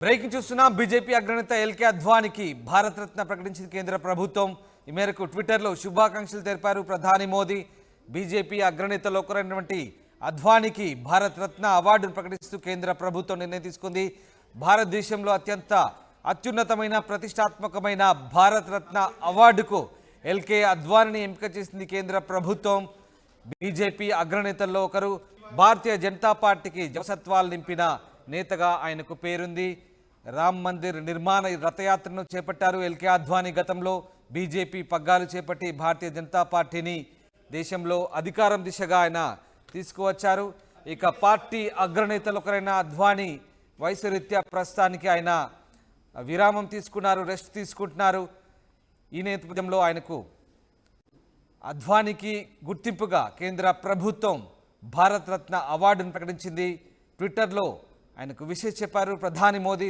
Breaking చూస్తున్నాం. BJP అగ్రనేత LK అద్వానీకి Bharat Ratna ప్రకటించింది కేంద్ర ప్రభుత్వం. ఈ మేరకు ట్విట్టర్లో శుభాకాంక్షలు తెలిపారు ప్రధాని మోదీ. బీజేపీ అగ్రనేతలో ఒకరైనటువంటి అద్వానీకి భారత రత్న అవార్డును ప్రకటిస్తూ కేంద్ర ప్రభుత్వం నిర్ణయం తీసుకుంది. భారతదేశంలో అత్యున్నతమైన ప్రతిష్టాత్మకమైన భారత రత్న అవార్డుకు ఎల్కే అద్వానీని ఎంపిక చేసింది కేంద్ర ప్రభుత్వం. బీజేపీ అగ్రనేతల్లో ఒకరు. భారతీయ జనతా పార్టీకి జవసత్వాలు నింపిన నేతగా ఆయనకు పేరుంది. రామ్ మందిర్ నిర్మాణ రథయాత్రను చేపట్టారు ఎల్కే అద్వానీ. గతంలో బీజేపీ పగ్గాలు చేపట్టి భారతీయ జనతా పార్టీని దేశంలో అధికారం దిశగా ఆయన తీసుకువచ్చారు. ఇక పార్టీ అగ్రనేతలు ఒకరైన అద్వానీ వయసు రీత్యా ప్రస్తుతానికి ఆయన విరామం తీసుకున్నారు, రెస్ట్ తీసుకుంటున్నారు. ఈ నేపథ్యంలో ఆయనకు అద్వానీకి గుర్తింపుగా కేంద్ర ప్రభుత్వం భారత రత్న అవార్డును ప్రకటించింది. ట్విట్టర్లో ఆయనకు విషయం చెప్పారు ప్రధాని మోదీ.